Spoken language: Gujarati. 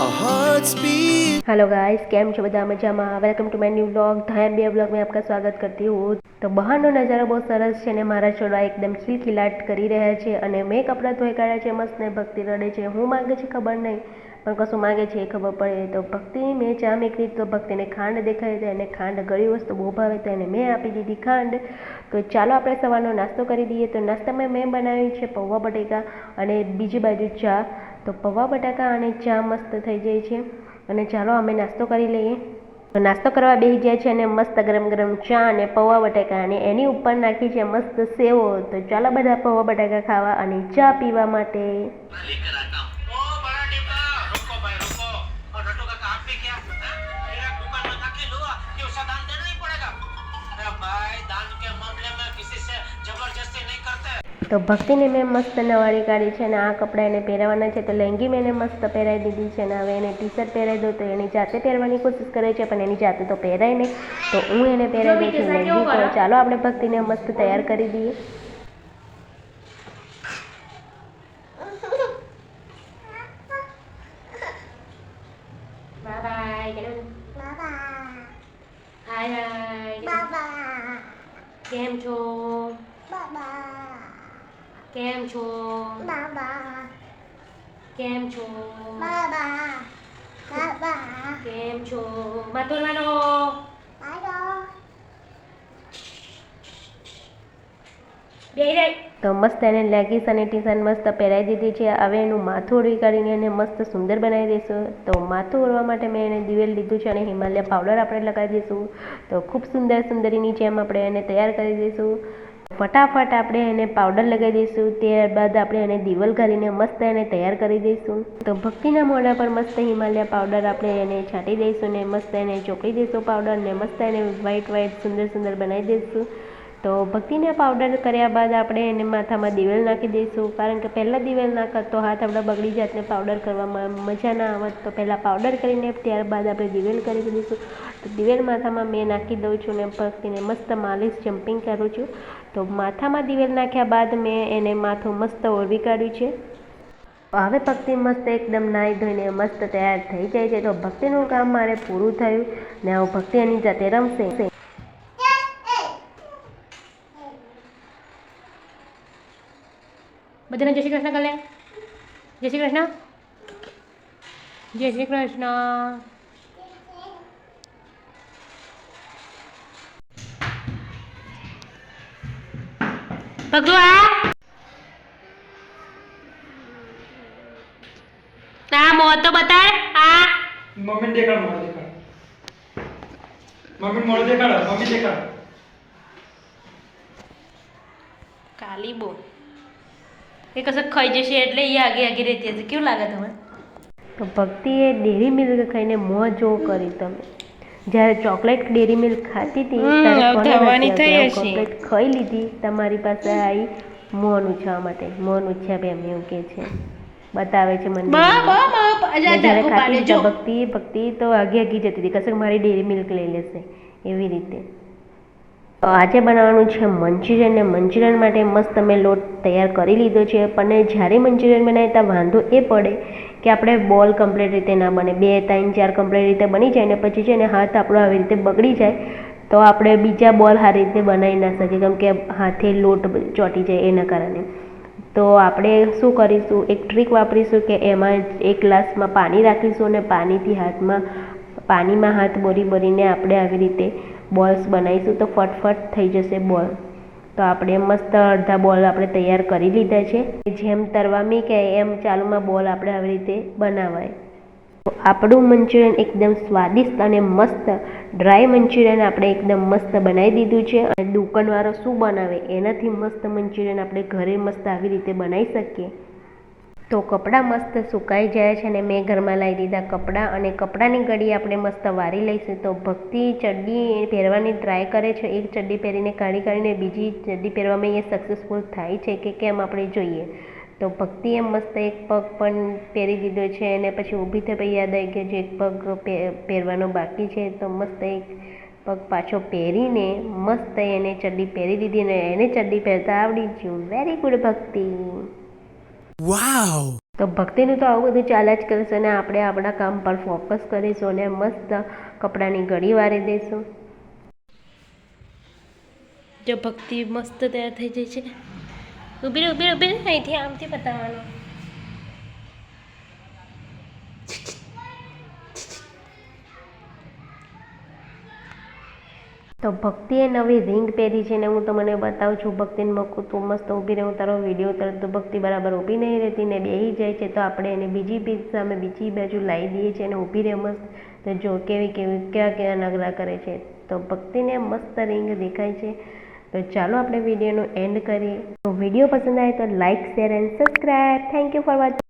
our hearts beat। Hello guys, કેમ છો બધા? મજામાં? Welcome to my new vlog धायन बे व्लॉग में आपका स्वागत करती हूँ। તો બહારનો નજારો બહુ સરસ છે ને મારા છોડવા એકદમ ખિલખિલાટ કરી રહ્યા છે અને મેં કપડાં ધોઈ કાઢ્યા છે મસ્ત ને ભક્તિ રડે છે। હું માગે છે ખબર નહીં, પણ કશું માગે છે એ ખબર પડે। તો ભક્તિ મેં ચા મેકલી તો ભક્તિને ખાંડ દેખાઈ તો એને ખાંડ ગળી વસ્તુ બહુ ભાવે તો એને મેં આપી દીધી ખાંડ। તો ચાલો આપણે સવારનો નાસ્તો કરી દઈએ। તો નાસ્તામાં મેં બનાવ્યું છે પૌવા બટેકા અને બીજી બાજુ ચા। તો પૌવા બટાકા અને ચા મસ્ત થઈ જાય છે અને ચાલો અમે નાસ્તો કરી લઈએ। તો નાસ્તો કરવા બેસી જાય છે અને મસ્ત ગરમ ગરમ ચા અને પૌવા બટાકા અને એની ઉપર નાખી છે મસ્ત સેવો। તો ચાલો બધા પૌવા બટાકા ખાવા અને ચા પીવા માટે। તો ભક્તિને મેં મસ્ત નવાળી કાઢી છે અને આ કપડાં એને પહેરવાના છે। તો લેંગી મેં એને મસ્ત પહેરાવી દીધી છે અને હવે એને ટી શર્ટ પહેરાવી દઉં તો એની જાતે પહેરવાની કોશિશ કરે છે પણ એની જાતે તો પહેરાય નહીં, તો હું એને પહેરાવી દઉં છું લેંગી। તો ચાલો આપણે ભક્તિને મસ્ત તૈયાર કરી દઈએ। કેમ છો? કેમ છો? કેમ છો? કેમ છો? માતુરવાનો તો મસ્ત એને લેગીસ અને ટી શર્ટ મસ્ત પહેરાવી દીધી છે। હવે એનું માથું ઓળવી કાઢીને એને મસ્ત સુંદર બનાવી દઈશું। તો માથું ઓળવા માટે મેં એને દિવેલ લીધું છે અને હિમાલય પાવડર આપણે લગાવી દઈશું। તો ખૂબ સુંદર સુંદરીની જેમ આપણે એને તૈયાર કરી દઈશું। ફટાફટ આપણે એને પાવડર લગાવી દઈશું, ત્યારબાદ આપણે એને દિવેલ ઘાલીને મસ્ત એને તૈયાર કરી દઈશું। તો ભક્તિના મોઢા પર મસ્ત હિમાલય પાવડર આપણે એને છાંટી દઈશું ને મસ્ત એને ચોપડી દઈશું પાવડર ને મસ્ત એને વ્હાઈટ વ્હાઈટ સુંદર સુંદર બનાવી દઈશું। તો ભક્તિને પાવડર કર્યા બાદ આપણે એને માથામાં દિવેલ નાખી દઈશું, કારણ કે પહેલાં દિવેલ નાખત તો હાથ આપણા બગડી જાત ને પાવડર કરવામાં મજા ના આવત। તો પહેલાં પાવડર કરીને ત્યારબાદ આપણે દિવેલ કરી દઈશું। તો દિવેલ માથામાં મેં નાખી દઉં છું ને ભક્તિને મસ્ત માલિશ જમ્પિંગ કરું છું। તો માથામાં દિવેલ નાખ્યા બાદ મેં એને માથું મસ્ત ઓળવી કાઢ્યું છે। હવે ભક્તિ મસ્ત એકદમ નાહી ધોઈને મસ્ત તૈયાર થઈ જાય છે। તો ભક્તિનું કામ મારે પૂરું થયું ને હવે ભક્તિ એની જાતે રમશે। બધાને જય શ્રી કૃષ્ણ કર લે। જય શ્રી કૃષ્ણ, જય શ્રી કૃષ્ણ। ભગવાન આ મોં તો બતાય। આ મમ્મી દેખાડ, મોઢું દેખાડ, મમ્મી મોઢું દેખાડ, મમ્મી દેખાડ। કાલી બો એ કશું ખાઈ જશે એટલે એ આગે આગે રહેતી હશે। કેવું લાગે તમને? તો ભક્તિએ ડેરી મિલ્ક ખાઈને મોં જો કરી તમે। જ્યારે ચોકલેટ ડેરી મિલ્ક ખાતી હતી ત્યારે ચોકલેટ ખાઈ લીધી, તમારી પાસે આવી મોં ઊંછવા માટે। મોં ઊંછ્યા એમ એવું કે છે, બતાવે છે મને। જ્યારે ખાતી હતી ભક્તિ તો આગે આગી જતી હતી, કશે મારી ડેરી મિલ્ક લઈ લેશે એવી રીતે। તો આજે બનાવવાનું છે મંચુરિયન ને મંચુરિયન માટે મસ્ત મેં લોટ તૈયાર કરી લીધો છે। પણ જ્યારે મંચુરિયન બનાવીએ ત્યાં વાંધો એ પડે કે આપણે બોલ કમ્પ્લીટ રીતે ના બને, 2 3 4 કમ્પ્લીટ રીતે બની જાય ને પછી છે ને હાથ આપણો આવી રીતે બગડી જાય તો આપણે બીજા બોલ સારી રીતે બનાવી ના શકીએ, કેમ કે હાથે લોટ ચોંટી જાય એના કારણે। તો આપણે શું કરીશું, એક ટ્રીક વાપરીશું કે એમાં એક ગ્લાસમાં પાણી રાખીશું અને પાણીમાં હાથ બોરીને આપણે આવી રીતે બોલ્સ બનાવીશું તો ફટફટ થઈ જશે બોલ। તો આપણે મસ્ત અડધા બોલ આપણે તૈયાર કરી લીધા છે। જેમ તરવા મૂકે એમ ચાલુમાં બોલ આપણે આવી રીતે બનાવાય। તો આપણું મંચુરિયન એકદમ સ્વાદિષ્ટ અને મસ્ત ડ્રાય મંચુરિયન આપણે એકદમ મસ્ત બનાવી દીધું છે। અને દુકાનવાળો શું બનાવે એનાથી મસ્ત મંચુરિયન આપણે ઘરે મસ્ત આવી રીતે બનાવી શકીએ। તો કપડાં મસ્ત સુકાઈ જાય છે અને મેં ઘરમાં લાવી દીધા કપડાં અને કપડાની ગળી આપણે મસ્ત વારી લઈશું। તો ભક્તિ ચડ્ડી પહેરવાની ટ્રાય કરે છે, એક ચડ્ડી પહેરીને કાઢીને બીજી ચડ્ડી પહેરવામાં એ સક્સેસફુલ થાય છે કે કેમ આપણે જોઈએ। તો ભક્તિએ મસ્ત એક પગ પણ પહેરી દીધો છે અને પછી ઊભી થઈ પછી યાદ આવી ગયું જે એક પગ પહેરવાનો બાકી છે, તો મસ્ત એક પગ પાછો પહેરીને મસ્ત એને ચડ્ડી પહેરી દીધી અને એને ચડ્ડી પહેરતા આવડી ગયું। વેરી ગુડ ભક્તિ। Wow! તો ભક્તિનું તો આવું બધું ચાલ્યા જ કરશે અને આપણે આપણા કામ પર ફોકસ કરીશું અને મસ્ત કપડાની ઘડી વાળી દઈશું. જો ભક્તિ મસ્ત તૈયાર થઈ જાય છે. ઊભી રહે અહીંથી આમથી બતાવવાનું. તો ભક્તિએ નવી રિંગ પહેરી છે ને હું તમને બતાવું છું. ભક્તિને મૂકું તું મસ્ત ઊભી રહે, હું તારો વિડીયો ઉતારું તો ભક્તિ બરાબર ઊભી નહીં રહેતી ને બેસી જાય છે. તો આપણે એને બીજી પીસ સામે બીજી બાજુ લાવી દઈએ છીએ અને ઊભી રહે મસ્ત. તો જો કેવા નગરા કરે છે. તો ભક્તિને મસ્ત રિંગ દેખાય છે. તો ચાલો આપણે વિડીયોનો એન્ડ કરીએ. તો વિડીયો પસંદ આવે તો like, share and subscribe. Thank you for watching.